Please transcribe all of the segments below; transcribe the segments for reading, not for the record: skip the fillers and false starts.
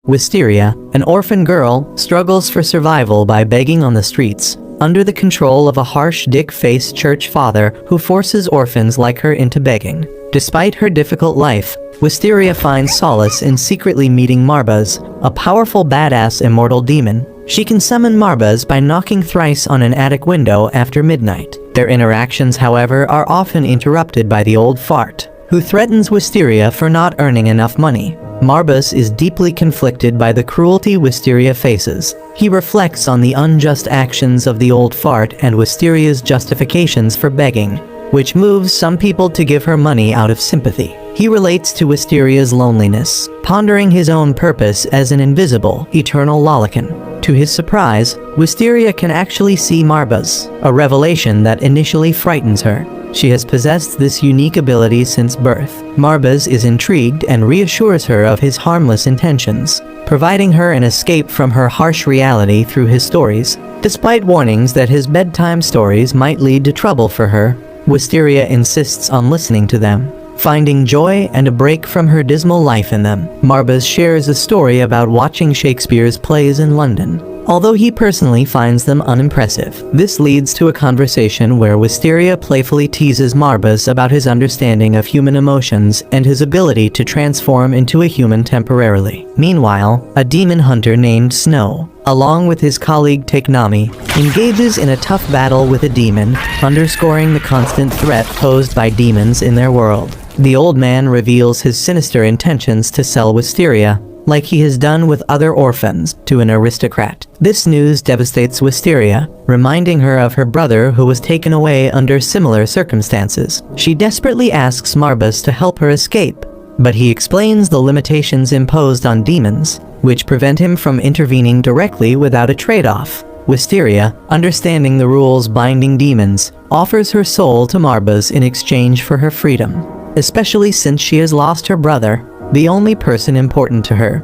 Wisteria, an orphan girl, struggles for survival by begging on the streets, under the control of a harsh dick-faced church father who forces orphans like her into begging. Despite her difficult life, Wisteria finds solace in secretly meeting Marbaz, a powerful badass immortal demon. She can summon Marbaz by knocking thrice on an attic window after midnight. Their interactions, however, are often interrupted by the old fart, who threatens Wisteria for not earning enough money. Marbaz is deeply conflicted by the cruelty Wisteria faces. He reflects on the unjust actions of the old fart and Wisteria's justifications for begging, which moves some people to give her money out of sympathy. He relates to Wisteria's loneliness, pondering his own purpose as an invisible, eternal lolicon. To his surprise, Wisteria can actually see Marbaz, a revelation that initially frightens her. She has possessed this unique ability since birth. Marbaz is intrigued and reassures her of his harmless intentions, providing her an escape from her harsh reality through his stories. Despite warnings that his bedtime stories might lead to trouble for her, Wisteria insists on listening to them, finding joy and a break from her dismal life in them. Marbaz shares a story about watching Shakespeare's plays in London, although he personally finds them unimpressive. This leads to a conversation where Wisteria playfully teases Marbaz about his understanding of human emotions and his ability to transform into a human temporarily. Meanwhile, a demon hunter named Snow, along with his colleague Takenami, engages in a tough battle with a demon, underscoring the constant threat posed by demons in their world. The old man reveals his sinister intentions to sell Wisteria, like he has done with other orphans, to an aristocrat. This news devastates Wisteria, reminding her of her brother who was taken away under similar circumstances. She desperately asks Marbaz to help her escape, but he explains the limitations imposed on demons, which prevent him from intervening directly without a trade-off. Wisteria, understanding the rules binding demons, offers her soul to Marbaz in exchange for her freedom, especially since she has lost her brother, the only person important to her.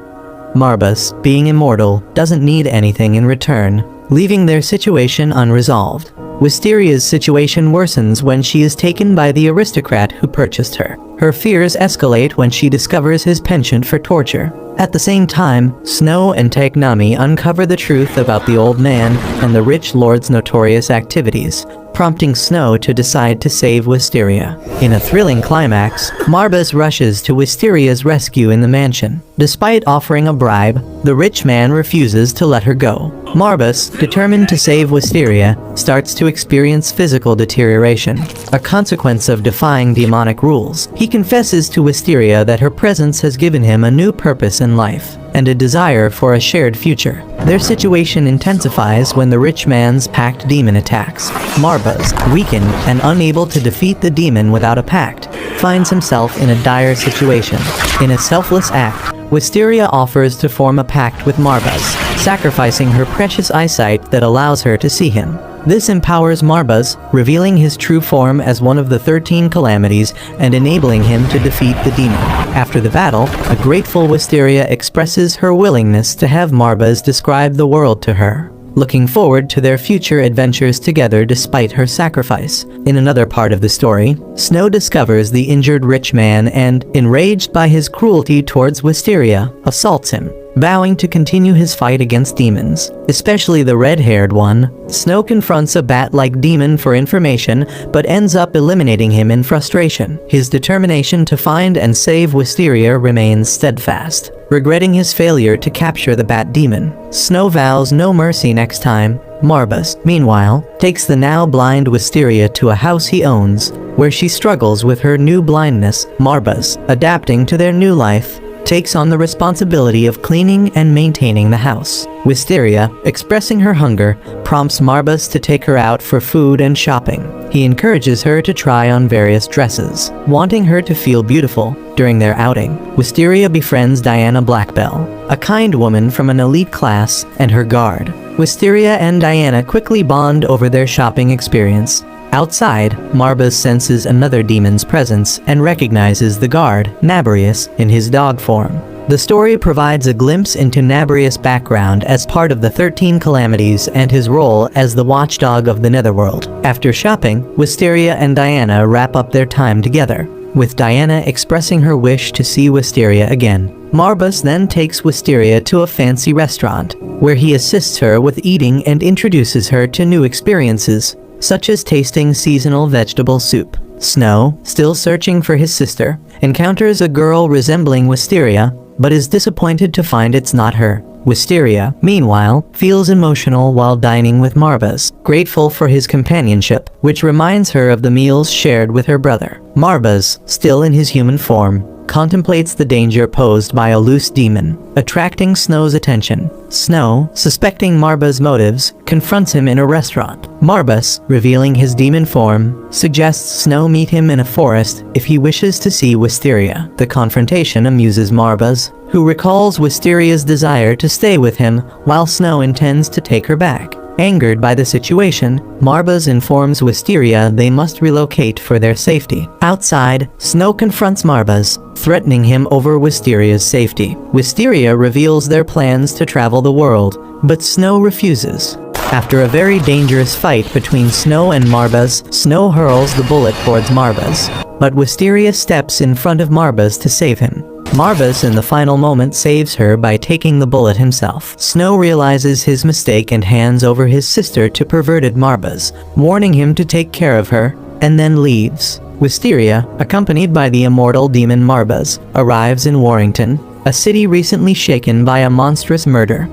Marbaz, being immortal, doesn't need anything in return, leaving their situation unresolved. Wisteria's situation worsens when she is taken by the aristocrat who purchased her. Her fears escalate when she discovers his penchant for torture. At the same time, Snow and Takenami uncover the truth about the old man and the rich lord's notorious activities, prompting Snow to decide to save Wisteria. In a thrilling climax, Marbaz rushes to Wisteria's rescue in the mansion. Despite offering a bribe, the rich man refuses to let her go. Marbaz, determined to save Wisteria, starts to experience physical deterioration, a consequence of defying demonic rules. He confesses to Wisteria that her presence has given him a new purpose in life, and a desire for a shared future. Their situation intensifies when the rich man's pact demon attacks. Marbaz, weakened and unable to defeat the demon without a pact, finds himself in a dire situation. In a selfless act, Wisteria offers to form a pact with Marbaz, sacrificing her precious eyesight that allows her to see him. This empowers Marbaz, revealing his true form as one of the 13 calamities and enabling him to defeat the demon. After the battle, a grateful Wisteria expresses her willingness to have Marbaz describe the world to her, looking forward to their future adventures together despite her sacrifice. In another part of the story, Snow discovers the injured rich man and, enraged by his cruelty towards Wisteria, assaults him. Vowing to continue his fight against demons, especially the red-haired one, Snow confronts a bat-like demon for information, but ends up eliminating him in frustration. His determination to find and save Wisteria remains steadfast. Regretting his failure to capture the bat demon, Snow vows no mercy next time. Marbaz, meanwhile, takes the now blind Wisteria to a house he owns, where she struggles with her new blindness. Marbaz, adapting to their new life, takes on the responsibility of cleaning and maintaining the house. Wisteria, expressing her hunger, prompts Marbaz to take her out for food and shopping. He encourages her to try on various dresses, wanting her to feel beautiful. During their outing, Wisteria befriends Diana Blackbell, a kind woman from an elite class, and her guard. Wisteria and Diana quickly bond over their shopping experience. Outside, Marbaz senses another demon's presence and recognizes the guard, Nabrius, in his dog form. The story provides a glimpse into Nabrius' background as part of the 13 Calamities and his role as the watchdog of the Netherworld. After shopping, Wisteria and Diana wrap up their time together. with Diana expressing her wish to see Wisteria again. Marbus then takes Wisteria to a fancy restaurant, where he assists her with eating and introduces her to new experiences, such as tasting seasonal vegetable soup. Snow, still searching for his sister, encounters a girl resembling Wisteria, but is disappointed to find it's not her. Wisteria, meanwhile, feels emotional while dining with Marbus, grateful for his companionship, which reminds her of the meals shared with her brother. Marbus, still in his human form, contemplates the danger posed by a loose demon, attracting Snow's attention. Snow, suspecting Marbus' motives, confronts him in a restaurant. Marbus, revealing his demon form, suggests Snow meet him in a forest if he wishes to see Wisteria. The confrontation amuses Marbus, who recalls Wisteria's desire to stay with him while Snow intends to take her back. Angered by the situation, Marbus informs Wisteria they must relocate for their safety. Outside, Snow confronts Marbus, threatening him over Wisteria's safety. Wisteria reveals their plans to travel the world, but Snow refuses. After a very dangerous fight between Snow and Marbus, Snow hurls the bullet towards Marbus, but Wisteria steps in front of Marbus to save him. Marbus in the final moment saves her by taking the bullet himself. Snow realizes his mistake and hands over his sister to perverted Marbus, warning him to take care of her, and then leaves. Wisteria, accompanied by the immortal demon Marbus, arrives in Warrington, a city recently shaken by a monstrous murder.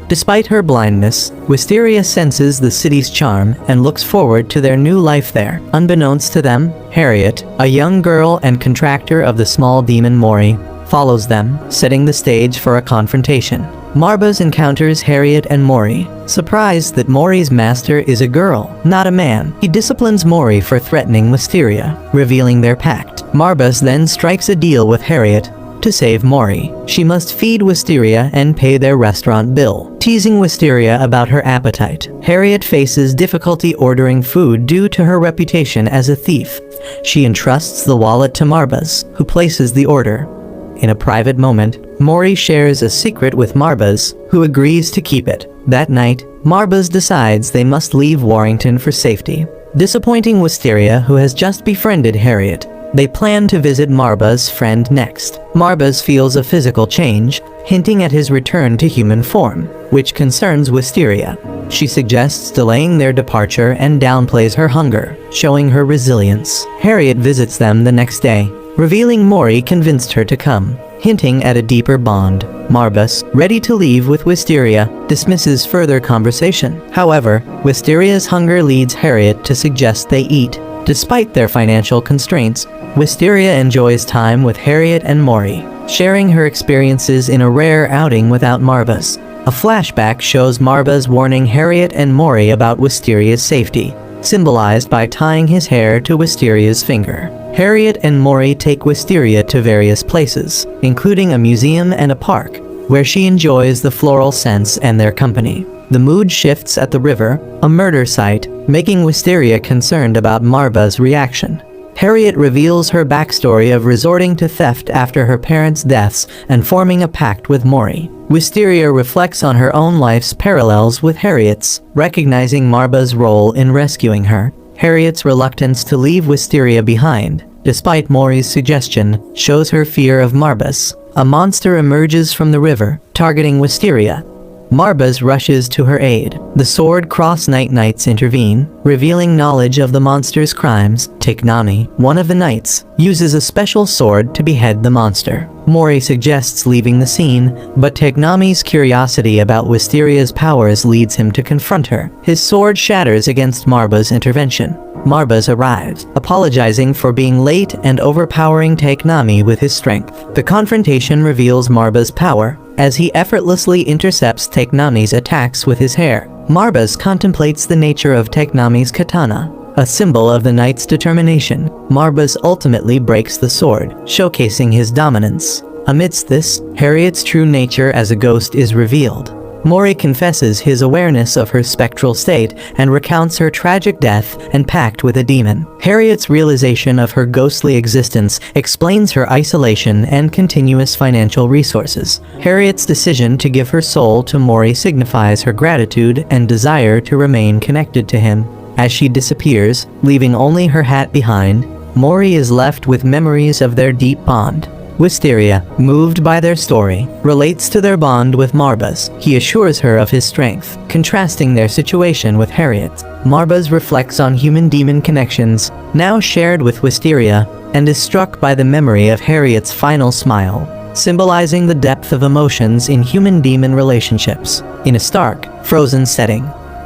Despite her blindness, Wisteria senses the city's charm and looks forward to their new life there. Unbeknownst to them, Harriet, a young girl and contractor of the small demon Mori, follows them, setting the stage for a confrontation. Marbus encounters Harriet and Mori, surprised that Mori's master is a girl, not a man. He disciplines Mori for threatening Wisteria, revealing their pact. Marbus then strikes a deal with Harriet to save Mori. She must feed Wisteria and pay their restaurant bill, teasing Wisteria about her appetite. Harriet faces difficulty ordering food due to her reputation as a thief. She entrusts the wallet to Marbus, who places the order. In a private moment, Mori shares a secret with Marbus, who agrees to keep it. That night, Marbus decides they must leave Warrington for safety. Disappointing Wisteria, who has just befriended Harriet, they plan to visit Marbus' friend next. Marbus feels a physical change, hinting at his return to human form, which concerns Wisteria. She suggests delaying their departure and downplays her hunger, showing her resilience. Harriet visits them the next day, revealing Mori convinced her to come, hinting at a deeper bond. Marbus, ready to leave with Wisteria, dismisses further conversation. However, Wisteria's hunger leads Harriet to suggest they eat. Despite their financial constraints, Wisteria enjoys time with Harriet and Mori, sharing her experiences in a rare outing without Marbus. A flashback shows Marbus warning Harriet and Mori about Wisteria's safety, symbolized by tying his hair to Wisteria's finger. Harriet and Mori take Wisteria to various places, including a museum and a park, where she enjoys the floral scents and their company. The mood shifts at the river, a murder site, making Wisteria concerned about Marbus' reaction. Harriet reveals her backstory of resorting to theft after her parents' deaths and forming a pact with Mori. Wisteria reflects on her own life's parallels with Harriet's, recognizing Marbus' role in rescuing her. Harriet's reluctance to leave Wisteria behind, despite Mori's suggestion, shows her fear of Marbus. A monster emerges from the river, targeting Wisteria. Marbus rushes to her aid. The Sword Cross Knights intervene, revealing knowledge of the monster's crimes. Teknami, one of the knights, uses a special sword to behead the monster. Mori suggests leaving the scene, but Teknami's curiosity about Wisteria's powers leads him to confront her. His sword shatters against Marbus' intervention. Marbus arrives, apologizing for being late and overpowering Teknami with his strength. The confrontation reveals Marbus' power, as he effortlessly intercepts Teknami's attacks with his hair. Marbus contemplates the nature of Teknami's katana, a symbol of the knight's determination. Marbus ultimately breaks the sword, showcasing his dominance. Amidst this, Harriet's true nature as a ghost is revealed. Mori confesses his awareness of her spectral state and recounts her tragic death and pact with a demon. Harriet's realization of her ghostly existence explains her isolation and continuous financial resources. Harriet's decision to give her soul to Mori signifies her gratitude and desire to remain connected to him. As she disappears, leaving only her hat behind, Mori is left with memories of their deep bond. Wisteria, moved by their story, relates to their bond with Marbas. He assures her of his strength, contrasting their situation with Harriet. Marbas reflects on human-demon connections, now shared with Wisteria, and is struck by the memory of Harriet's final smile, symbolizing the depth of emotions in human-demon relationships. In a stark, frozen setting,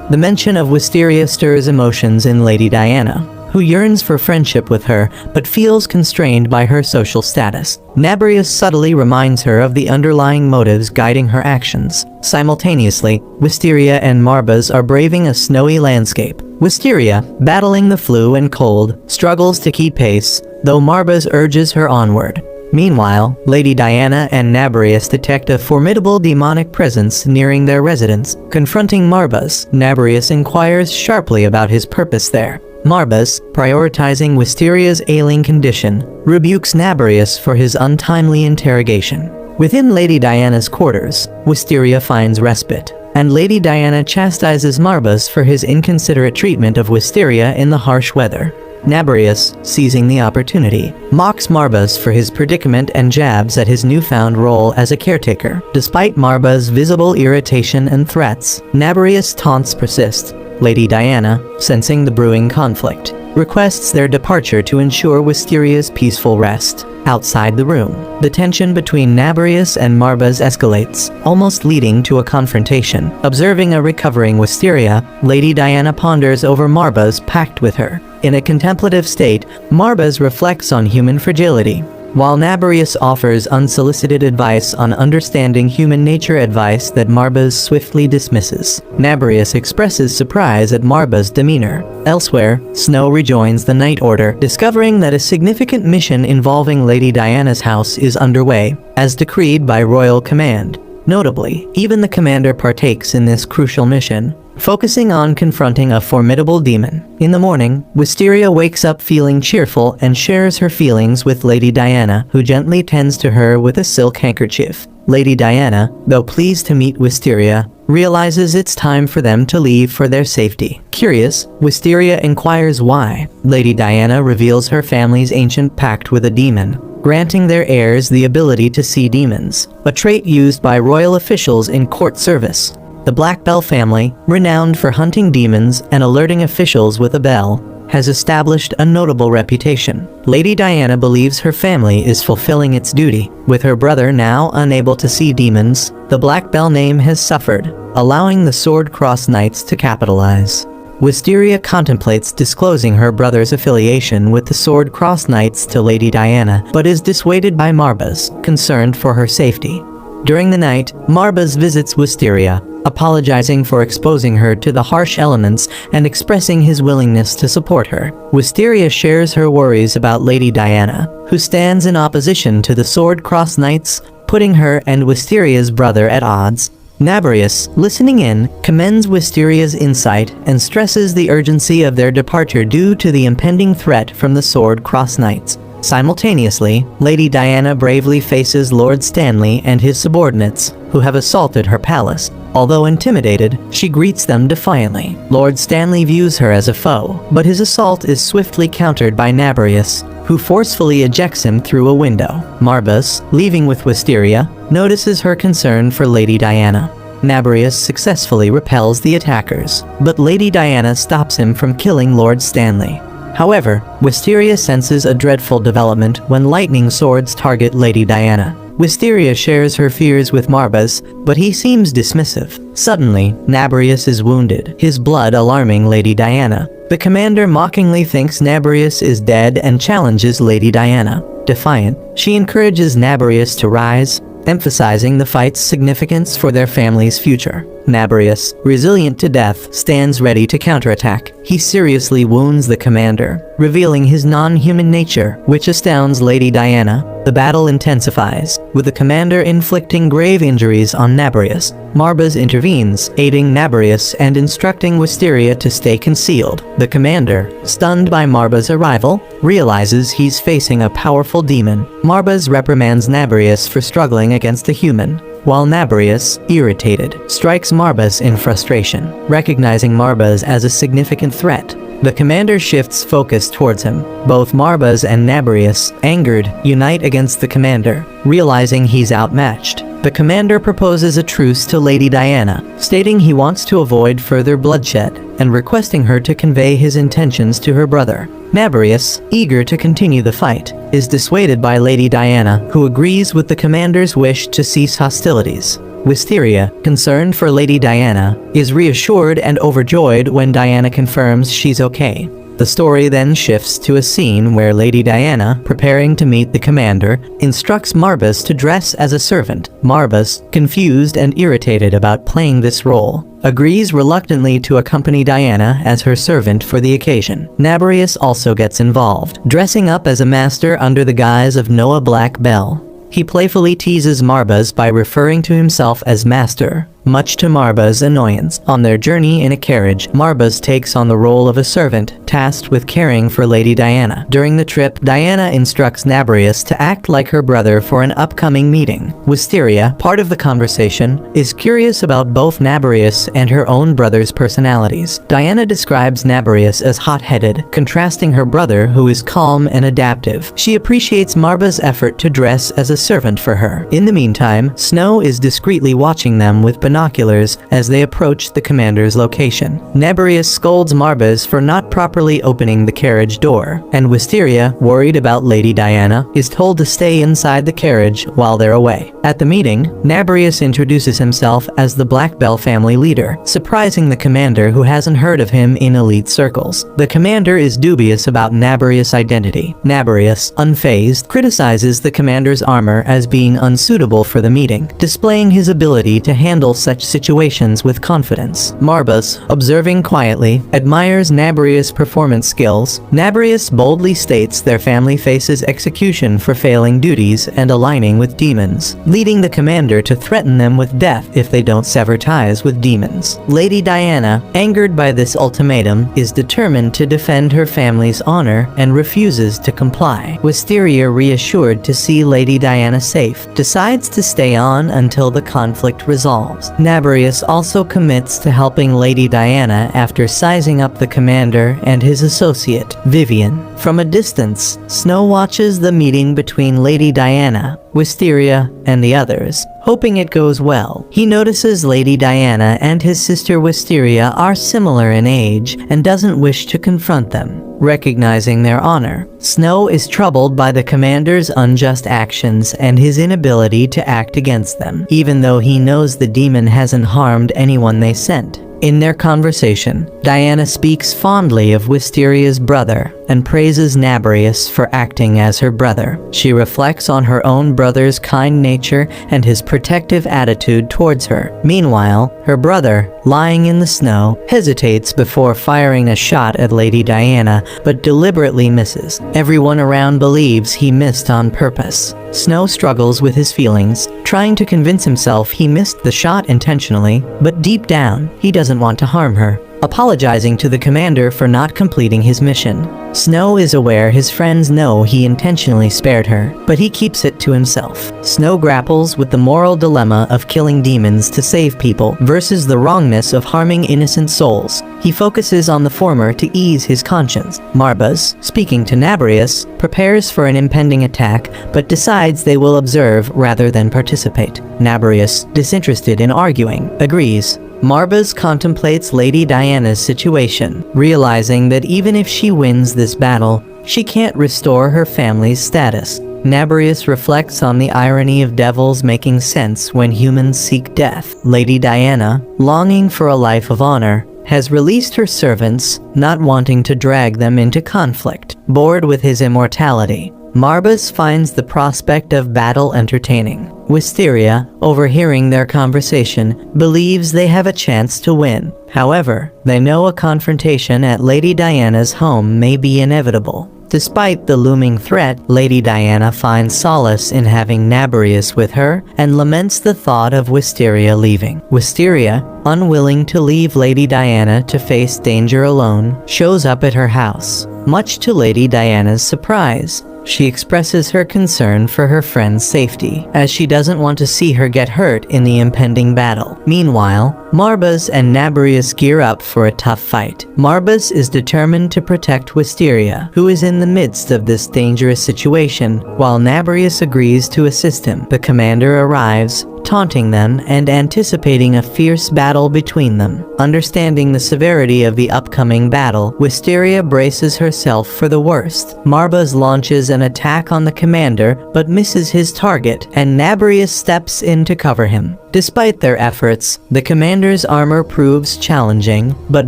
the mention of Wisteria stirs emotions in Lady Diana, who yearns for friendship with her but feels constrained by her social status. Nabrius subtly reminds her of the underlying motives guiding her actions. Simultaneously, Wisteria and Marbas are braving a snowy landscape. Wisteria, battling the flu and cold, struggles to keep pace, though Marbas urges her onward. Meanwhile, Lady Diana and Nabrius detect a formidable demonic presence nearing their residence. Confronting Marbas, Nabrius inquires sharply about his purpose there. Marbas, prioritizing Wisteria's ailing condition, rebukes Nabrius for his untimely interrogation. Within Lady Diana's quarters, Wisteria finds respite, and Lady Diana chastises Marbas for his inconsiderate treatment of Wisteria in the harsh weather. Nabrius, seizing the opportunity, mocks Marbas for his predicament and jabs at his newfound role as a caretaker. Despite Marbas' visible irritation and threats, Nabrius' taunts persist. Lady Diana, sensing the brewing conflict, requests their departure to ensure Wisteria's peaceful rest. Outside the room, the tension between Nabrius and Marbas escalates, almost leading to a confrontation. Observing a recovering Wisteria, Lady Diana ponders over Marbas' pact with her. In a contemplative state, Marbas reflects on human fragility, while Nabrius offers unsolicited advice on understanding human nature, advice that Marbas swiftly dismisses. Nabrius expresses surprise at Marbas' demeanor. Elsewhere, Snow rejoins the Night Order, discovering that a significant mission involving Lady Diana's house is underway, as decreed by royal command. Notably, even the commander partakes in this crucial mission, focusing on confronting a formidable demon. In the morning, Wisteria wakes up feeling cheerful and shares her feelings with Lady Diana, who gently tends to her with a silk handkerchief. Lady Diana, though pleased to meet Wisteria, realizes it's time for them to leave for their safety. Curious, Wisteria inquires why. Lady Diana reveals her family's ancient pact with a demon, granting their heirs the ability to see demons, a trait used by royal officials in court service. The Black Bell family, renowned for hunting demons and alerting officials with a bell, has established a notable reputation. Lady Diana believes her family is fulfilling its duty. With her brother now unable to see demons, the Black Bell name has suffered, allowing the Sword Cross Knights to capitalize. Wisteria contemplates disclosing her brother's affiliation with the Sword Cross Knights to Lady Diana, but is dissuaded by Marbas, concerned for her safety. During the night, Marbas visits Wisteria, apologizing for exposing her to the harsh elements and expressing his willingness to support her. Wisteria shares her worries about Lady Diana, who stands in opposition to the Sword Cross Knights, putting her and Wisteria's brother at odds. Nabrius, listening in, commends Wisteria's insight and stresses the urgency of their departure due to the impending threat from the Sword Cross Knights. Simultaneously, Lady Diana bravely faces Lord Stanley and his subordinates, who have assaulted her palace. Although intimidated, she greets them defiantly. Lord Stanley views her as a foe, but his assault is swiftly countered by Nabrius, who forcefully ejects him through a window. Marbas, leaving with Wisteria, notices her concern for Lady Diana. Nabrius successfully repels the attackers, but Lady Diana stops him from killing Lord Stanley. However, Wisteria senses a dreadful development when lightning swords target Lady Diana. Wisteria shares her fears with Marbas, but he seems dismissive. Suddenly, Nabrius is wounded, his blood alarming Lady Diana. The commander mockingly thinks Nabrius is dead and challenges Lady Diana. Defiant, she encourages Nabrius to rise, emphasizing the fight's significance for their family's future. Nabrius, resilient to death, stands ready to counterattack. He seriously wounds the commander, revealing his non-human nature, which astounds Lady Diana. The battle intensifies, with the commander inflicting grave injuries on Nabrius. Marbas intervenes, aiding Nabrius and instructing Wisteria to stay concealed. The commander, stunned by Marbas' arrival, realizes he's facing a powerful demon. Marbas reprimands Nabrius for struggling against a human, while Nabrius, irritated, strikes Marbas in frustration. Recognizing Marbas as a significant threat, The commander shifts focus towards him. Both Marbas and Nabrius, angered, unite against the commander, realizing he's outmatched. The commander proposes a truce to Lady Diana, stating he wants to avoid further bloodshed, and requesting her to convey his intentions to her brother. Nabrius, eager to continue the fight, is dissuaded by Lady Diana, who agrees with the commander's wish to cease hostilities. Wisteria, concerned for Lady Diana, is reassured and overjoyed when Diana confirms she's okay. The story then shifts to a scene where Lady Diana, preparing to meet the commander, instructs Marbas to dress as a servant. Marbas, confused and irritated about playing this role, agrees reluctantly to accompany Diana as her servant for the occasion. Nabrius also gets involved, dressing up as a master under the guise of Noah Black Bell. He playfully teases Marbas by referring to himself as Master, much to Marbas' annoyance. On their journey in a carriage, Marbas takes on the role of a servant, tasked with caring for Lady Diana. During the trip, Diana instructs Nabrius to act like her brother for an upcoming meeting. Wisteria, part of the conversation, is curious about both Nabrius and her own brother's personalities. Diana describes Nabrius as hot-headed, contrasting her brother who is calm and adaptive. She appreciates Marbas' effort to dress as a servant for her. In the meantime, Snow is discreetly watching them with binoculars as they approach the commander's location. Nabrius scolds Marbas for not properly opening the carriage door, and Wisteria, worried about Lady Diana, is told to stay inside the carriage while they're away. At the meeting, Nabrius introduces himself as the Black Bell family leader, surprising the commander who hasn't heard of him in elite circles. The commander is dubious about Nabrius' identity. Nabrius, unfazed, criticizes the commander's armor as being unsuitable for the meeting, displaying his ability to handle such situations with confidence. Marbas, observing quietly, admires Nabrius' performance skills. Nabrius boldly states their family faces execution for failing duties and aligning with demons, leading the commander to threaten them with death if they don't sever ties with demons. Lady Diana, angered by this ultimatum, is determined to defend her family's honor and refuses to comply. Wisteria, reassured to see Lady Diana safe, decides to stay on until the conflict resolves. Nabrius also commits to helping Lady Diana after sizing up the commander and his associate, Vivian. From a distance, Snow watches the meeting between Lady Diana, Wisteria, and the others, hoping it goes well. He notices Lady Diana and his sister Wisteria are similar in age and doesn't wish to confront them. Recognizing their honor, Snow is troubled by the commander's unjust actions and his inability to act against them, even though he knows the demon hasn't harmed anyone they sent. In their conversation, Diana speaks fondly of Wisteria's brother and praises Nabrius for acting as her brother. She reflects on her own brother's kind nature and his protective attitude towards her. Meanwhile, her brother, lying in the snow, hesitates before firing a shot at Lady Diana, but deliberately misses. Everyone around believes he missed on purpose. Snow struggles with his feelings, trying to convince himself he missed the shot intentionally, but deep down, he doesn't want to harm her. Apologizing to the commander for not completing his mission, Snow is aware his friends know he intentionally spared her, but he keeps it to himself. Snow grapples with the moral dilemma of killing demons to save people versus the wrongness of harming innocent souls. He focuses on the former to ease his conscience. Marbas, speaking to Nabrius, prepares for an impending attack, but decides they will observe rather than participate. Nabrius, disinterested in arguing, agrees. Marbas contemplates Lady Diana's situation, realizing that even if she wins this battle, she can't restore her family's status. Nabrius reflects on the irony of devils making sense when humans seek death. Lady Diana, longing for a life of honor, has released her servants, not wanting to drag them into conflict. Bored with his immortality, Marbas finds the prospect of battle entertaining. Wisteria, overhearing their conversation, believes they have a chance to win. However, they know a confrontation at Lady Diana's home may be inevitable. Despite the looming threat, Lady Diana finds solace in having Nabrius with her and laments the thought of Wisteria leaving. Wisteria, unwilling to leave Lady Diana to face danger alone, shows up at her house. Much to Lady Diana's surprise, She expresses her concern for her friend's safety, as she doesn't want to see her get hurt in the impending battle. Meanwhile, Marbas and Nabarius gear up for a tough fight. Marbas is determined to protect Wisteria, who is in the midst of this dangerous situation, while Nabarius agrees to assist him. The commander arrives, taunting them and anticipating a fierce battle between them. Understanding the severity of the upcoming battle, Wisteria braces herself for the worst. Marbas launches an attack on the commander, but misses his target, and Nabarius steps in to cover him. Despite their efforts, the commander's armor proves challenging, but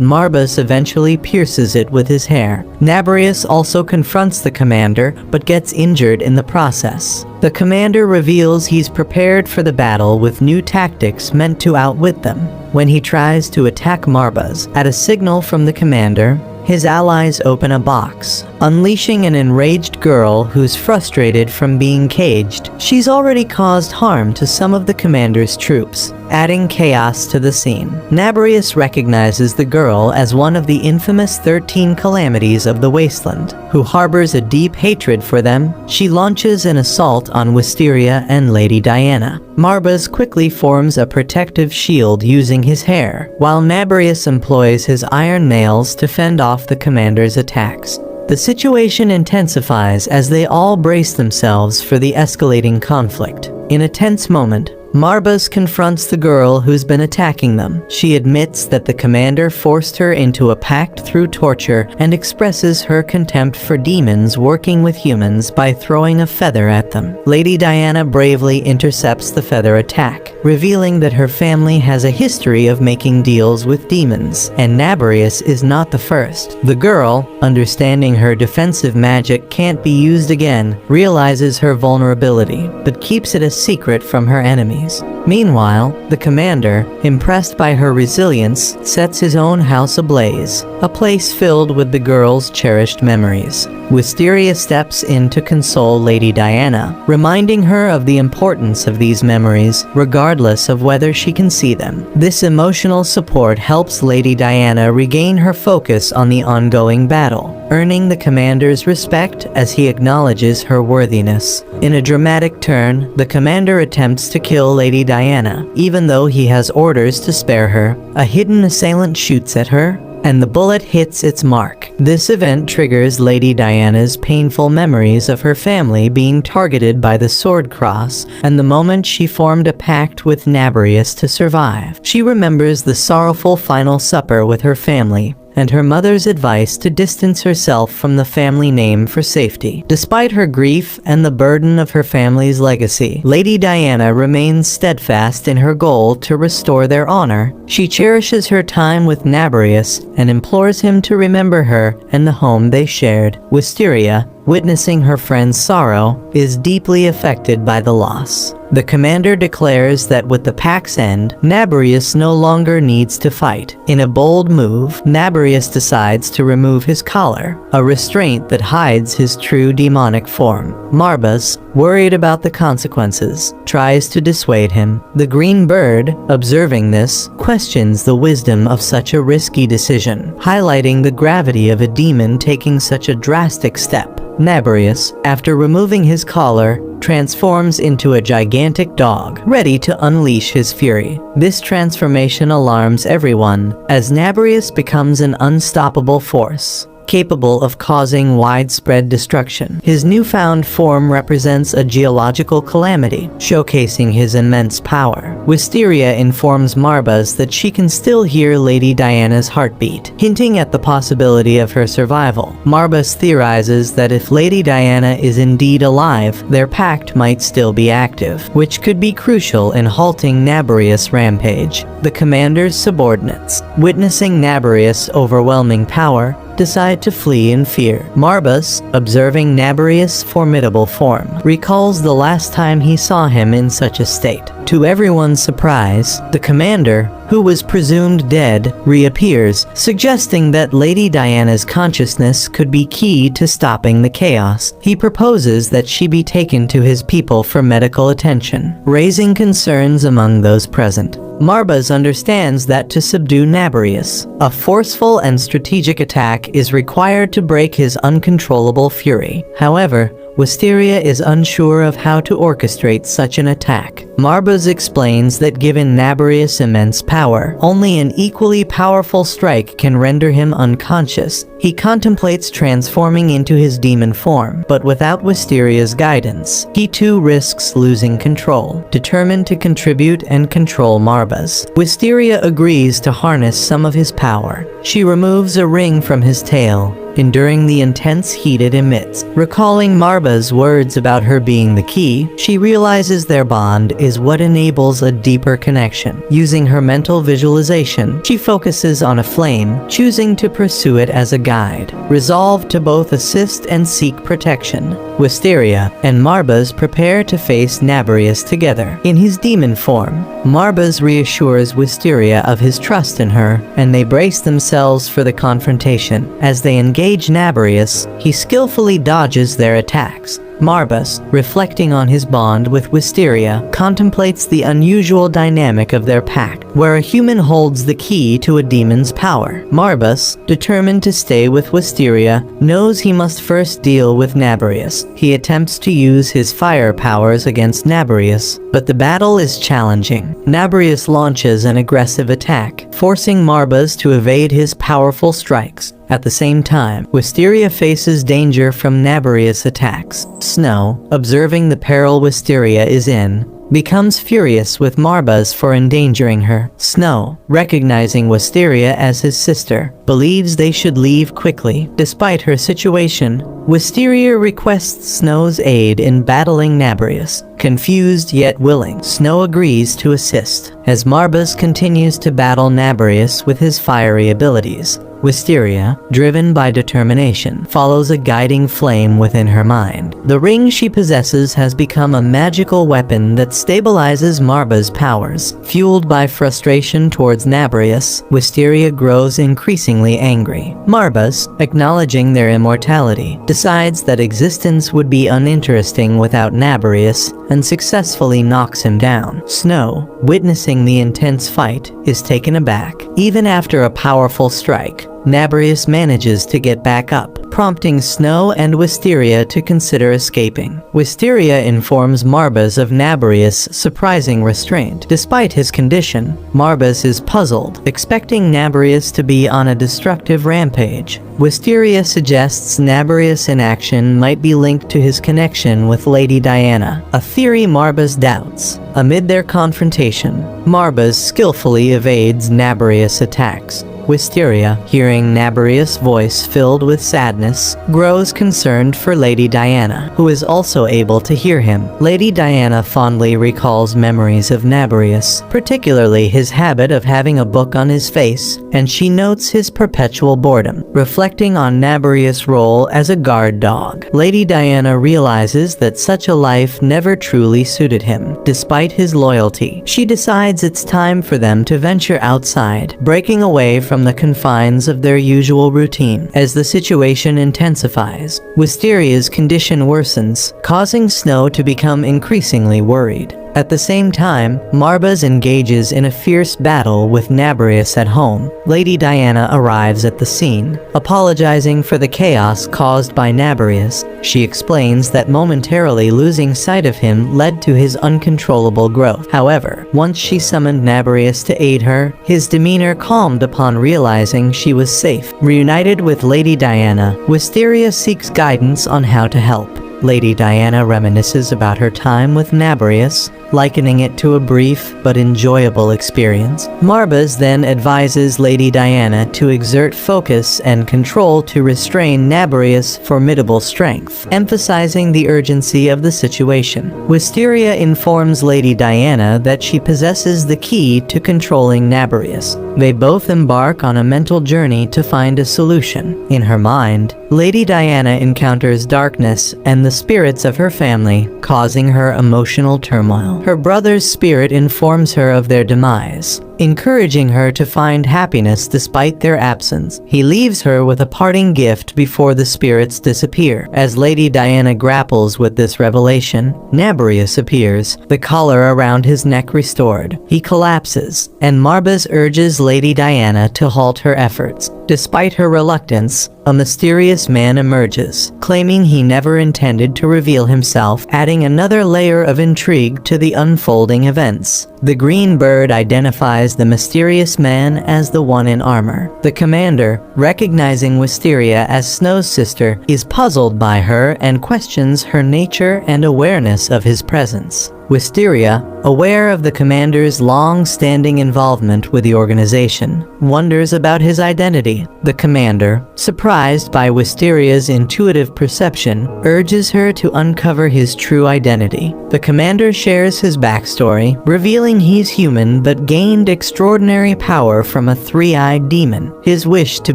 Marbas eventually pierces it with his hair. Nabarius also confronts the commander, but gets injured in the process. The commander reveals he's prepared for the battle with new tactics meant to outwit them. When he tries to attack Marbas, at a signal from the commander, his allies open a box, unleashing an enraged girl who's frustrated from being caged. She's already caused harm to some of the commander's troops, adding chaos to the scene. Nabarius recognizes the girl as one of the infamous 13 calamities of the wasteland, who harbors a deep hatred for them. She launches an assault on Wisteria and Lady Diana. Marbas quickly forms a protective shield using his hair, while Nabarius employs his iron nails to fend off the commander's attacks. The situation intensifies as they all brace themselves for the escalating conflict. In a tense moment, Marbas confronts the girl who's been attacking them. She admits that the commander forced her into a pact through torture and expresses her contempt for demons working with humans by throwing a feather at them. Lady Diana bravely intercepts the feather attack, revealing that her family has a history of making deals with demons, and Nabarius is not the first. The girl, understanding her defensive magic can't be used again, realizes her vulnerability, but keeps it a secret from her enemies. Meanwhile, the commander, impressed by her resilience, sets his own house ablaze, a place filled with the girl's cherished memories. Wisteria steps in to console Lady Diana, reminding her of the importance of these memories, regardless of whether she can see them. This emotional support helps Lady Diana regain her focus on the ongoing battle, earning the commander's respect as he acknowledges her worthiness. In a dramatic turn, the commander attempts to kill Lady Diana, even though he has orders to spare her. A hidden assailant shoots at her, and the bullet hits its mark. This event triggers Lady Diana's painful memories of her family being targeted by the sword cross and the moment she formed a pact with Nabarius to survive. She remembers the sorrowful final supper with her family and her mother's advice to distance herself from the family name for safety. Despite her grief and the burden of her family's legacy, Lady Diana remains steadfast in her goal to restore their honor. She cherishes her time with Nabarius and implores him to remember her and the home they shared. Wisteria, witnessing her friend's sorrow, is deeply affected by the loss. The commander declares that with the pact's end, Nabarius no longer needs to fight. In a bold move, Nabarius decides to remove his collar, a restraint that hides his true demonic form. Marbas, worried about the consequences, tries to dissuade him. The green bird, observing this, questions the wisdom of such a risky decision, highlighting the gravity of a demon taking such a drastic step. Nabarius, after removing his collar, transforms into a gigantic dog, ready to unleash his fury. This transformation alarms everyone, as Nabarius becomes an unstoppable force, capable of causing widespread destruction. His newfound form represents a geological calamity, showcasing his immense power. Wisteria informs Marbas that she can still hear Lady Diana's heartbeat, hinting at the possibility of her survival. Marbas theorizes that if Lady Diana is indeed alive, their pact might still be active, which could be crucial in halting Nabarius' rampage. The commander's subordinates, witnessing Nabarius' overwhelming power, decide to flee in fear. Marbas, observing Nabarius' formidable form, recalls the last time he saw him in such a state. To everyone's surprise, the commander, who was presumed dead, reappears, suggesting that Lady Diana's consciousness could be key to stopping the chaos. He proposes that she be taken to his people for medical attention, raising concerns among those present. Marbas understands that to subdue Nabarius, a forceful and strategic attack is required to break his uncontrollable fury. However, Wisteria is unsure of how to orchestrate such an attack. Marbaz explains that given Nabarius' immense power, only an equally powerful strike can render him unconscious. He contemplates transforming into his demon form, but without Wisteria's guidance, he too risks losing control. Determined to contribute and control Marbaz, Wisteria agrees to harness some of his power. She removes a ring from his tail, enduring the intense heat it emits. Recalling Marbaz's words about her being the key, she realizes their bond is what enables a deeper connection. Using her mental visualization, she focuses on a flame, choosing to pursue it as a guide. Resolved to both assist and seek protection, Wisteria and Marbaz prepare to face Nabarius together. In his demon form, Marbaz reassures Wisteria of his trust in her, and they brace themselves for the confrontation. As they engage Nabarius, he skillfully dodges their attacks. Marbaz, reflecting on his bond with Wisteria, contemplates the unusual dynamic of their pact, where a human holds the key to a demon's power. Marbaz, determined to stay with Wisteria, knows he must first deal with Nabarius. He attempts to use his fire powers against Nabarius, but the battle is challenging. Nabarius launches an aggressive attack, forcing Marbaz to evade his powerful strikes. At the same time, Wisteria faces danger from Nabarius' attacks. Snow, observing the peril Wisteria is in, becomes furious with Marbaz for endangering her. Snow, recognizing Wisteria as his sister, believes they should leave quickly. Despite her situation, Wisteria requests Snow's aid in battling Nabarius. Confused yet willing, Snow agrees to assist. As Marbaz continues to battle Nabarius with his fiery abilities, Wisteria, driven by determination, follows a guiding flame within her mind. The ring she possesses has become a magical weapon that stabilizes Marbaz's powers. Fueled by frustration towards Nabarius, Wisteria grows increasingly angry. Marbaz, acknowledging their immortality, decides that existence would be uninteresting without Nabarius and successfully knocks him down. Snow, witnessing the intense fight, is taken aback. Even after a powerful strike, Nabarius manages to get back up, prompting Snow and Wisteria to consider escaping. Wisteria informs Marbaz of Nabarius' surprising restraint. Despite his condition, Marbaz is puzzled, expecting Nabarius to be on a destructive rampage. Wisteria suggests Nabarius' inaction might be linked to his connection with Lady Diana, a theory Marbaz doubts. Amid their confrontation, Marbaz skillfully evades Nabarius' attacks. Wisteria, hearing Nabarius' voice filled with sadness, grows concerned for Lady Diana, who is also able to hear him. Lady Diana fondly recalls memories of Nabarius, particularly his habit of having a book on his face, and she notes his perpetual boredom. Reflecting on Nabarius' role as a guard dog, Lady Diana realizes that such a life never truly suited him. Despite his loyalty, she decides it's time for them to venture outside, breaking away from the confines of their usual routine. As the situation intensifies, Wisteria's condition worsens, causing Snow to become increasingly worried. At the same time, Marbaz engages in a fierce battle with Nabarius at home. Lady Diana arrives at the scene, apologizing for the chaos caused by Nabarius. She explains that momentarily losing sight of him led to his uncontrollable growth. However, once she summoned Nabarius to aid her, his demeanor calmed upon realizing she was safe. Reunited with Lady Diana, Wisteria seeks guidance on how to help. Lady Diana reminisces about her time with Nabarius, likening it to a brief but enjoyable experience. Marbaz then advises Lady Diana to exert focus and control to restrain Nabarius' formidable strength, emphasizing the urgency of the situation. Wisteria informs Lady Diana that she possesses the key to controlling Nabarius. They both embark on a mental journey to find a solution. In her mind, Lady Diana encounters darkness and the spirits of her family, causing her emotional turmoil. Her brother's spirit informs her of their demise, encouraging her to find happiness despite their absence. He leaves her with a parting gift before the spirits disappear. As Lady Diana grapples with this revelation, Naberius appears, the collar around his neck restored. He collapses, and Marbas urges Lady Diana to halt her efforts. Despite her reluctance, a mysterious man emerges, claiming he never intended to reveal himself, adding another layer of intrigue to the unfolding events. The green bird identifies the mysterious man as the one in armor. The commander, recognizing Wisteria as Snow's sister, is puzzled by her and questions her nature and awareness of his presence. Wisteria, aware of the commander's long-standing involvement with the organization, wonders about his identity. The commander, surprised by Wisteria's intuitive perception, urges her to uncover his true identity. The commander shares his backstory, revealing he's human but gained extraordinary power from a three-eyed demon. His wish to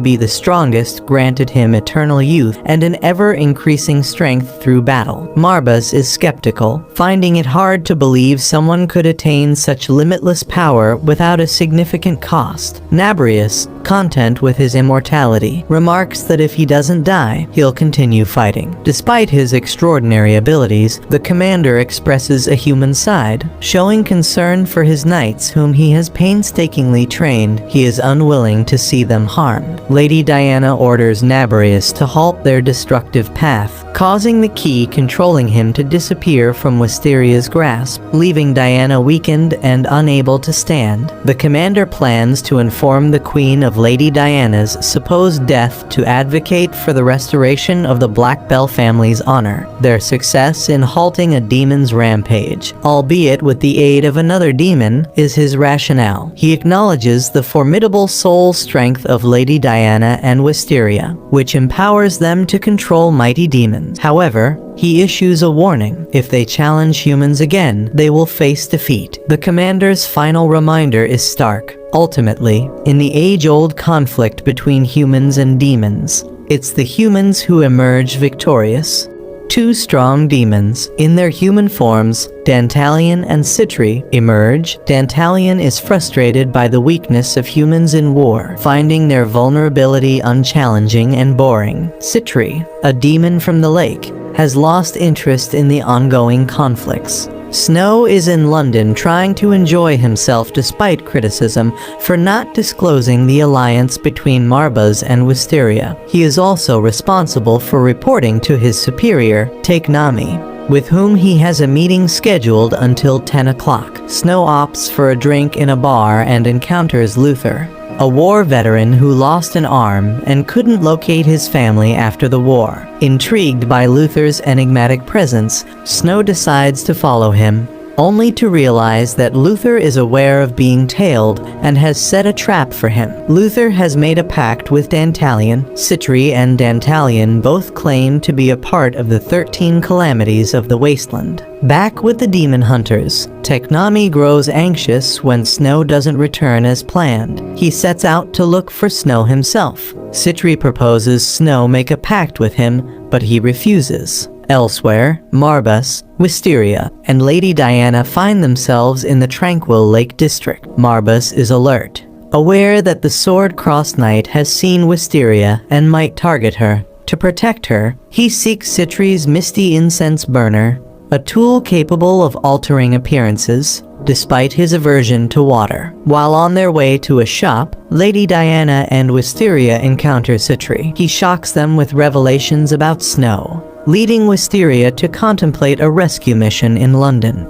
be the strongest granted him eternal youth and an ever-increasing strength through battle. Marbas is skeptical, finding it hard to believe someone could attain such limitless power without a significant cost. Naberius, content with his immortality, remarks that if he doesn't die, he'll continue fighting. Despite his extraordinary abilities, the commander expresses a human side, showing concern for his knights whom he has painstakingly trained. He is unwilling to see them harmed. Lady Diana orders Naberius to halt their destructive path, causing the key controlling him to disappear from Wisteria's grasp, leaving Diana weakened and unable to stand. The commander plans to inform the Queen of Lady Diana's supposed death to advocate for the restoration of the Black Bell family's honor. Their success in halting a demon's rampage, albeit with the aid of another demon, is his rationale. He acknowledges the formidable soul strength of Lady Diana and Wisteria, which empowers them to control mighty demons. However, he issues a warning. If they challenge humans again, they will face defeat. The commander's final reminder is stark. Ultimately, in the age-old conflict between humans and demons, it's the humans who emerge victorious. Two strong demons, in their human forms, Dantalion and Citri, emerge. Dantalion is frustrated by the weakness of humans in war, finding their vulnerability unchallenging and boring. Citri, a demon from the lake, has lost interest in the ongoing conflicts. Snow is in London trying to enjoy himself despite criticism for not disclosing the alliance between Marbas and Wisteria. He is also responsible for reporting to his superior, Takenami, with whom he has a meeting scheduled until 10 o'clock. Snow opts for a drink in a bar and encounters Luther, a war veteran who lost an arm and couldn't locate his family after the war. Intrigued by Luther's enigmatic presence, Snow decides to follow him, only to realize that Luther is aware of being tailed and has set a trap for him. Luther has made a pact with Dantalion. Citri and Dantalion both claim to be a part of the 13 calamities of the wasteland. Back with the demon hunters, Takenami grows anxious when Snow doesn't return as planned. He sets out to look for Snow himself. Citri proposes Snow make a pact with him, but he refuses. Elsewhere, Marbas, Wisteria, and Lady Diana find themselves in the tranquil Lake District. Marbas is alert, aware that the Sword-Crossed Knight has seen Wisteria and might target her. To protect her, he seeks Citri's Misty Incense Burner, a tool capable of altering appearances, despite his aversion to water. While on their way to a shop, Lady Diana and Wisteria encounter Citri. He shocks them with revelations about Snow, leading Wisteria to contemplate a rescue mission in London.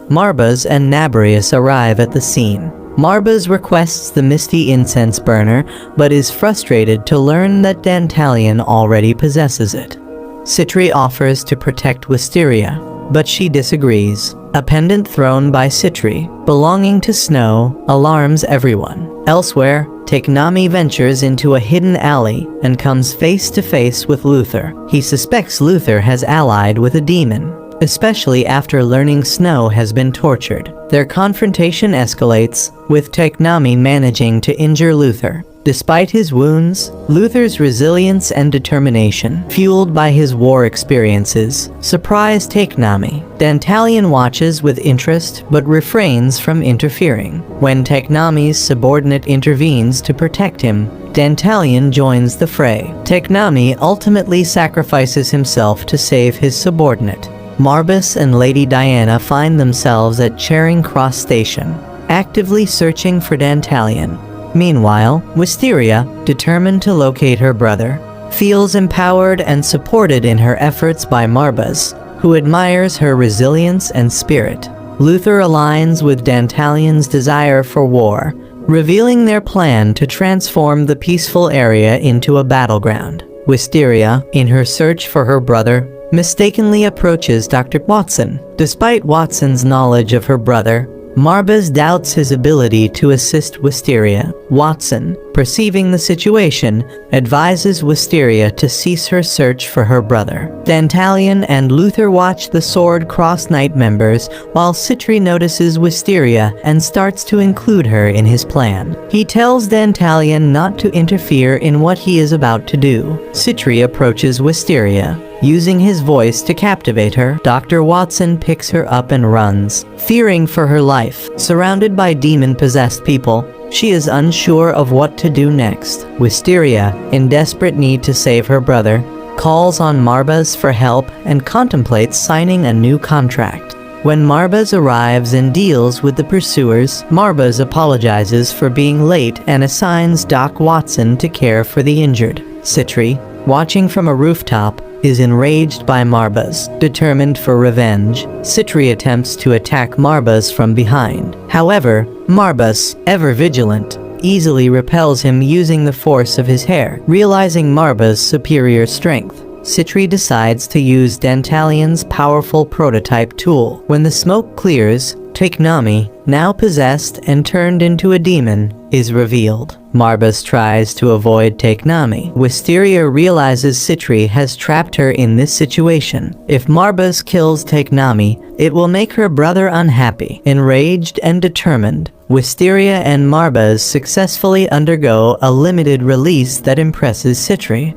Marbas and Naberius arrive at the scene. Marbas requests the Misty Incense Burner, but is frustrated to learn that Dantalion already possesses it. Citri offers to protect Wisteria, but she disagrees. A pendant thrown by Citri, belonging to Snow, alarms everyone. Elsewhere, Takenami ventures into a hidden alley and comes face to face with Luther. He suspects Luther has allied with a demon, especially after learning Snow has been tortured. Their confrontation escalates, with Takenami managing to injure Luther. Despite his wounds, Luther's resilience and determination, fueled by his war experiences, surprise Takenami. Dantalion watches with interest but refrains from interfering. When Takenami's subordinate intervenes to protect him, Dantalion joins the fray. Takenami ultimately sacrifices himself to save his subordinate. Marbus and Lady Diana find themselves at Charing Cross Station, actively searching for Dantalion. Meanwhile, Wisteria, determined to locate her brother, feels empowered and supported in her efforts by Marbus, who admires her resilience and spirit. Luther aligns with Dantalion's desire for war, revealing their plan to transform the peaceful area into a battleground. Wisteria, in her search for her brother, mistakenly approaches Dr. Watson. Despite Watson's knowledge of her brother, Marbus doubts his ability to assist Wisteria. Watson, perceiving the situation, advises Wisteria to cease her search for her brother. Dantalion and Luther watch the Sword Cross Knight members while Citri notices Wisteria and starts to include her in his plan. He tells Dantalion not to interfere in what he is about to do. Citri approaches Wisteria, using his voice to captivate her. Dr. Watson picks her up and runs, fearing for her life. Surrounded by demon-possessed people, she is unsure of what to do next. Wisteria, in desperate need to save her brother, calls on Marbus for help and contemplates signing a new contract. When Marbus arrives and deals with the pursuers, Marbus apologizes for being late and assigns Doc Watson to care for the injured. Citri, watching from a rooftop, is enraged by Marbus. Determined for revenge, Citri attempts to attack Marbus from behind. However, Marbus, ever vigilant, easily repels him using the force of his hair. Realizing Marbus' superior strength, Citri decides to use Dantalion's powerful prototype tool. When the smoke clears, Takenami, now possessed and turned into a demon, is revealed. Marbus tries to avoid Takenami. Wisteria realizes Citri has trapped her in this situation. If Marbus kills Takenami, it will make her brother unhappy. Enraged and determined, Wisteria and Marbus successfully undergo a limited release that impresses Citri.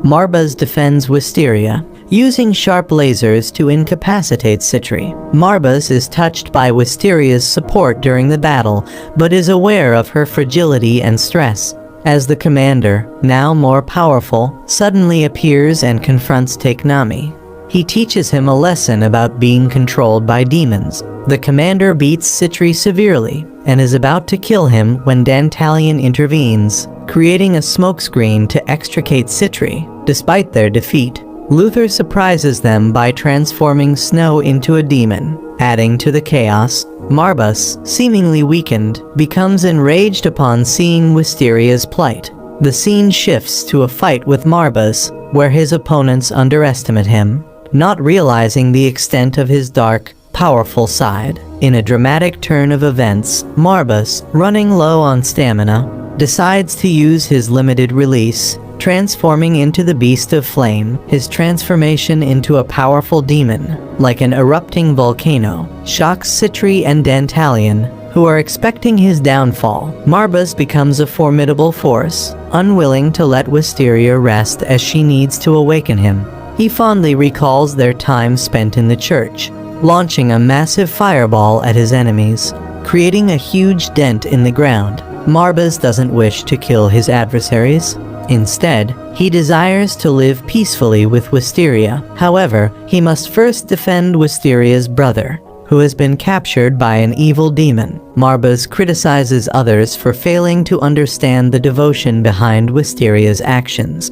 Marbus defends Wisteria, using sharp lasers to incapacitate Citri. Marbus is touched by Wisteria's support during the battle, but is aware of her fragility and stress, as the commander, now more powerful, suddenly appears and confronts Takenami. He teaches him a lesson about being controlled by demons. The commander beats Citri severely, and is about to kill him when Dantalion intervenes, creating a smokescreen to extricate Citri. Despite their defeat, Luther surprises them by transforming Snow into a demon. Adding to the chaos, Marbus, seemingly weakened, becomes enraged upon seeing Wisteria's plight. The scene shifts to a fight with Marbus, where his opponents underestimate him, not realizing the extent of his dark, powerful side. In a dramatic turn of events, Marbus, running low on stamina, decides to use his limited release, transforming into the Beast of Flame. His transformation into a powerful demon, like an erupting volcano, shocks Citri and Dantalion, who are expecting his downfall. Marbus becomes a formidable force, unwilling to let Wisteria rest as she needs to awaken him. He fondly recalls their time spent in the church, launching a massive fireball at his enemies, creating a huge dent in the ground. Marbus doesn't wish to kill his adversaries. Instead, he desires to live peacefully with Wisteria. However, he must first defend Wisteria's brother, who has been captured by an evil demon. Marbus criticizes others for failing to understand the devotion behind Wisteria's actions.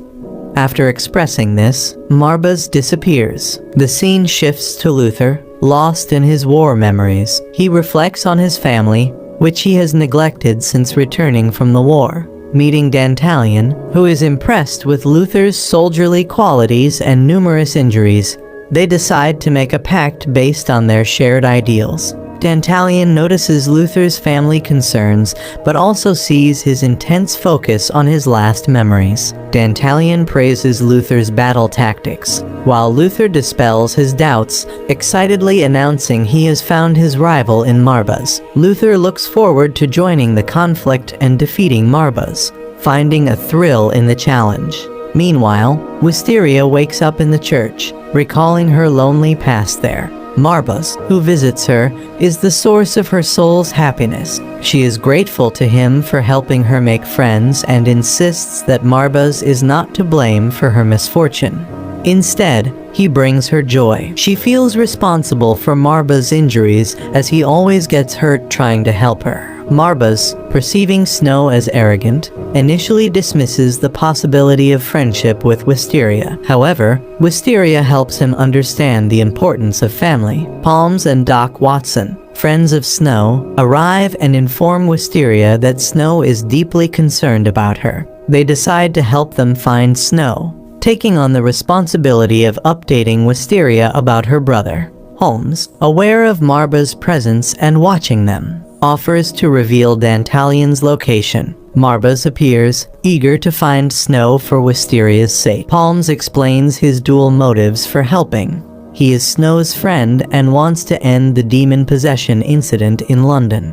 After expressing this, Marbus disappears. The scene shifts to Luther, lost in his war memories. He reflects on his family, which he has neglected since returning from the war. Meeting Dantalion, who is impressed with Luther's soldierly qualities and numerous injuries, they decide to make a pact based on their shared ideals. Dantalian notices Luther's family concerns, but also sees his intense focus on his last memories. Dantalian praises Luther's battle tactics, while Luther dispels his doubts, excitedly announcing he has found his rival in Marbaz. Luther looks forward to joining the conflict and defeating Marbaz, finding a thrill in the challenge. Meanwhile, Wisteria wakes up in the church, recalling her lonely past there. Marbaz, who visits her, is the source of her soul's happiness. She is grateful to him for helping her make friends and insists that Marbaz is not to blame for her misfortune. Instead, he brings her joy. She feels responsible for Marbaz's injuries as he always gets hurt trying to help her. Marbaz, perceiving Snow as arrogant, initially dismisses the possibility of friendship with Wisteria. However, Wisteria helps him understand the importance of family. Palms and Doc Watson, friends of Snow, arrive and inform Wisteria that Snow is deeply concerned about her. They decide to help them find Snow, taking on the responsibility of updating Wisteria about her brother. Holmes, aware of Marbaz's presence and watching them, offers to reveal Dantalian's location. Marbaz appears, eager to find Snow for Wisteria's sake. Holmes explains his dual motives for helping. He is Snow's friend and wants to end the demon possession incident in London.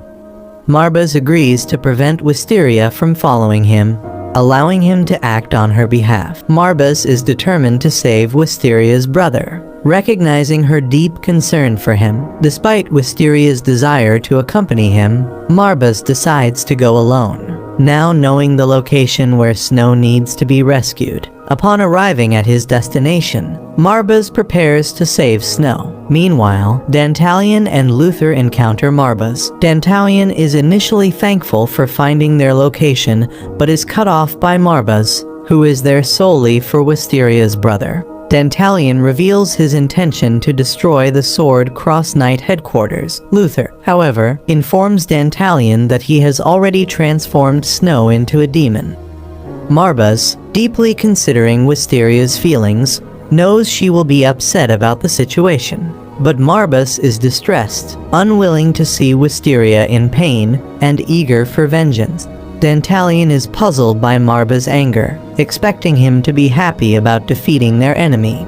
Marbaz agrees to prevent Wisteria from following him, allowing him to act on her behalf. Marbaz is determined to save Wisteria's brother, recognizing her deep concern for him. Despite Wisteria's desire to accompany him, Marbaz decides to go alone, now knowing the location where Snow needs to be rescued. Upon arriving at his destination, Marbaz prepares to save Snow. Meanwhile, Dantalian and Luther encounter Marbaz. Dantalian is initially thankful for finding their location, but is cut off by Marbaz, who is there solely for Wisteria's brother. Dantalian reveals his intention to destroy the Sword Cross Knight headquarters. Luther, however, informs Dantalian that he has already transformed Snow into a demon. Marbaz, deeply considering Wisteria's feelings, knows she will be upset about the situation. But Marbaz is distressed, unwilling to see Wisteria in pain, and eager for vengeance. Dantalian is puzzled by Marbaz's anger, expecting him to be happy about defeating their enemy.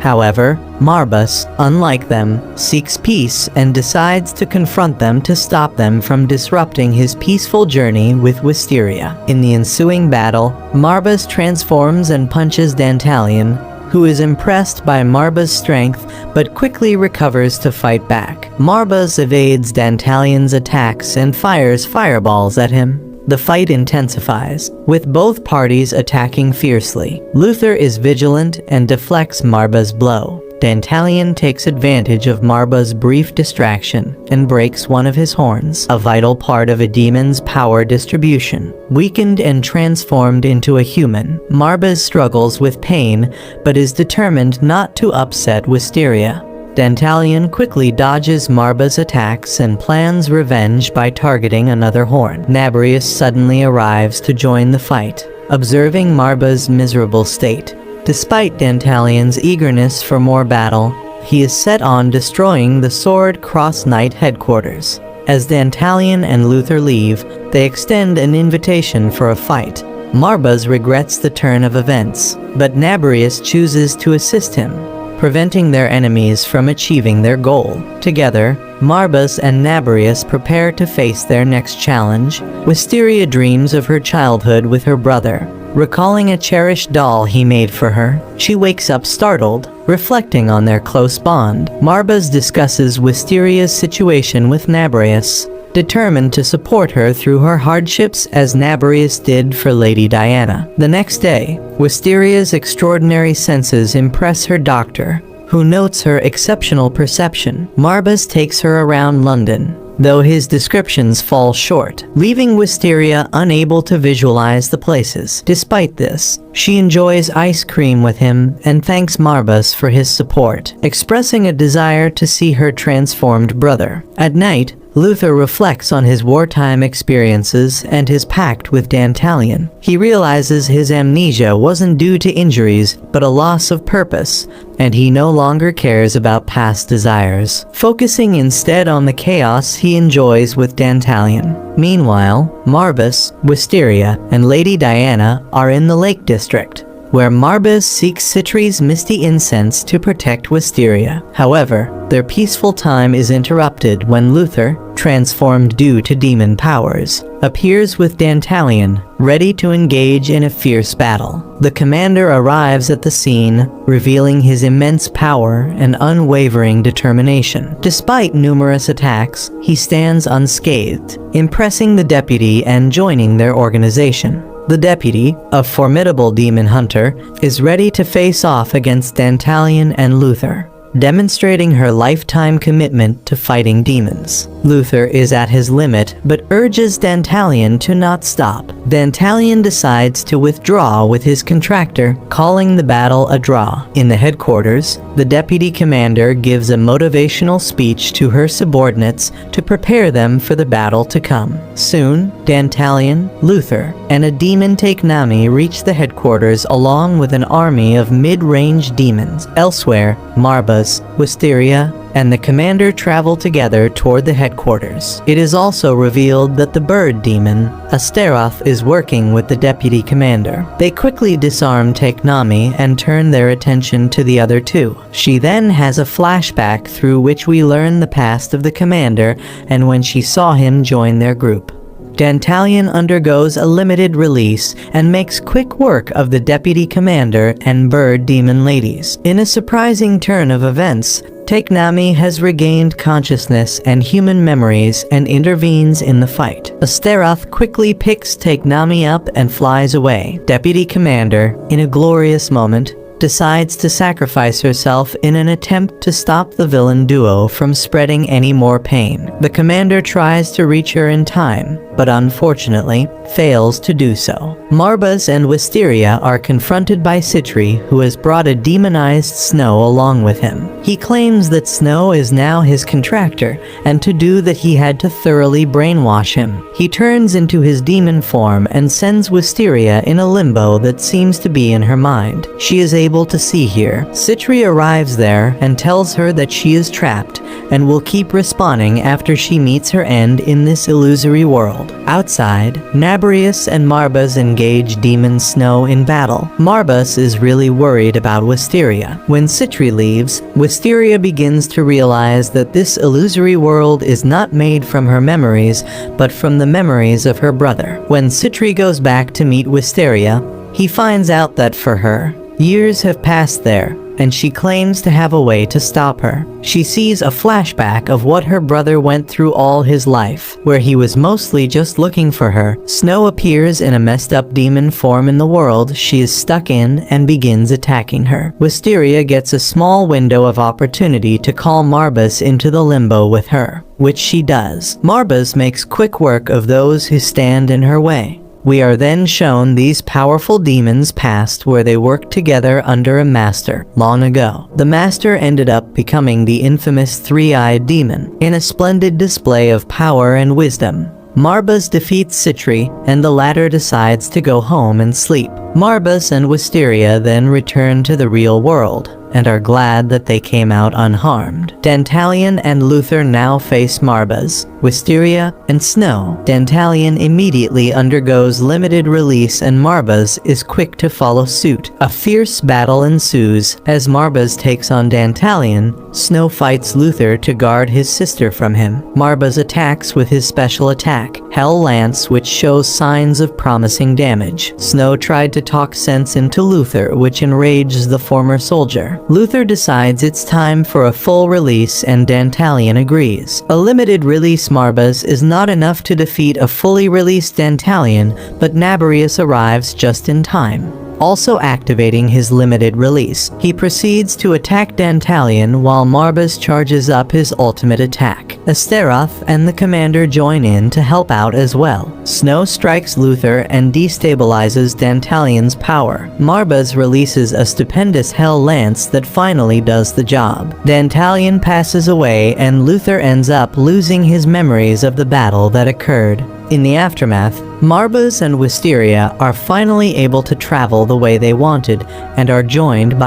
However, Marbaz, unlike them, seeks peace and decides to confront them to stop them from disrupting his peaceful journey with Wisteria. In the ensuing battle, Marbaz transforms and punches Dantalian, who is impressed by Marbaz's strength but quickly recovers to fight back. Marbaz evades Dantalian's attacks and fires fireballs at him. The fight intensifies, with both parties attacking fiercely. Luther is vigilant and deflects Marbaz's blow. Dantalian takes advantage of Marbaz's brief distraction and breaks one of his horns, a vital part of a demon's power distribution. Weakened and transformed into a human, Marbaz struggles with pain but is determined not to upset Wisteria. Dantalian quickly dodges Marbaz's attacks and plans revenge by targeting another horn. Nabrius suddenly arrives to join the fight, observing Marbaz's miserable state. Despite Dantalian's eagerness for more battle, he is set on destroying the Sword Cross Knight headquarters. As Dantalian and Luther leave, they extend an invitation for a fight. Marbaz regrets the turn of events, but Nabrius chooses to assist him, preventing their enemies from achieving their goal. Together, Marbaz and Nabrius prepare to face their next challenge. Wisteria dreams of her childhood with her brother, recalling a cherished doll he made for her. She wakes up startled, reflecting on their close bond. Marbaz discusses Wisteria's situation with Nabrius, determined to support her through her hardships as Nabrius did for Lady Diana. The next day, Wisteria's extraordinary senses impress her doctor, who notes her exceptional perception. Marbaz takes her around London, though his descriptions fall short, leaving Wisteria unable to visualize the places. Despite this, she enjoys ice cream with him and thanks Marbaz for his support, expressing a desire to see her transformed brother. At night, Luther reflects on his wartime experiences and his pact with Dantalion. He realizes his amnesia wasn't due to injuries, but a loss of purpose, and he no longer cares about past desires, focusing instead on the chaos he enjoys with Dantalion. Meanwhile, Marbas, Wisteria, and Lady Diana are in the Lake District, where Marbas seeks Citri's misty incense to protect Wisteria. However, their peaceful time is interrupted when Luther, transformed due to demon powers, appears with Dantalion, ready to engage in a fierce battle. The commander arrives at the scene, revealing his immense power and unwavering determination. Despite numerous attacks, he stands unscathed, impressing the deputy and joining their organization. The deputy, a formidable demon hunter, is ready to face off against Dantalion and Luther, demonstrating her lifetime commitment to fighting demons. Luther is at his limit, but urges Dantalion to not stop. Dantalion decides to withdraw with his contractor, calling the battle a draw. In the headquarters, the deputy commander gives a motivational speech to her subordinates to prepare them for the battle to come. Soon, Dantalion, Luther, and a demon Takenami reach the headquarters along with an army of mid-range demons. Elsewhere, Marbas, Wisteria, and the commander travel together toward the headquarters. It is also revealed that the bird demon, Astaroth, is working with the deputy commander. They quickly disarm Takenami and turn their attention to the other two. She then has a flashback through which we learn the past of the commander and when she saw him join their group. Dantalion undergoes a limited release and makes quick work of the deputy commander and bird demon ladies. In a surprising turn of events, Takenami has regained consciousness and human memories and intervenes in the fight. Astaroth quickly picks Takenami up and flies away. Deputy Commander, in a glorious moment, decides to sacrifice herself in an attempt to stop the villain duo from spreading any more pain. The commander tries to reach her in time, but unfortunately fails to do so. Marbas and Wisteria are confronted by Citri, who has brought a demonized Snow along with him. He claims that Snow is now his contractor, and to do that he had to thoroughly brainwash him. He turns into his demon form and sends Wisteria in a limbo that seems to be in her mind. She is able to see here. Citri arrives there and tells her that she is trapped and will keep respawning after she meets her end in this illusory world. Outside, Nabarius and Marbas engage Demon Snow in battle. Marbas is really worried about Wisteria. When Citri leaves, Wisteria begins to realize that this illusory world is not made from her memories, but from the memories of her brother. When Citri goes back to meet Wisteria, he finds out that for her, years have passed there, and she claims to have a way to stop her. She sees a flashback of what her brother went through all his life, where he was mostly just looking for her. Snow appears in a messed up demon form in the world she is stuck in and begins attacking her. Wisteria gets a small window of opportunity to call Marbas into the limbo with her, which she does. Marbas makes quick work of those who stand in her way. We are then shown these powerful demons past where they worked together under a master long ago. The master ended up becoming the infamous three-eyed demon. In a splendid display of power and wisdom, Marbas defeats Citri, and the latter decides to go home and sleep. Marbas and Wisteria then return to the real world, and are glad that they came out unharmed. Dantalion and Luther now face Marbas, Wisteria, and Snow. Dantalion immediately undergoes limited release and Marbas is quick to follow suit. A fierce battle ensues. As Marbas takes on Dantalion, Snow fights Luther to guard his sister from him. Marbas attacks with his special attack, Hell Lance, which shows signs of promising damage. Snow tried to talk sense into Luther, which enrages the former soldier. Luther decides it's time for a full release and Dantalion agrees. A limited release Marbas is not enough to defeat a fully released Dantalion, but Nabarius arrives just in time. also activating his limited release. He proceeds to attack Dantalion while Marbas charges up his ultimate attack. Asteroth and the commander join in to help out as well. Snow strikes Luther and destabilizes Dantalion's power. Marbas releases a stupendous Hell Lance that finally does the job. Dantalion passes away and Luther ends up losing his memories of the battle that occurred. In the aftermath, Marbas and Wisteria are finally able to travel the way they wanted and are joined by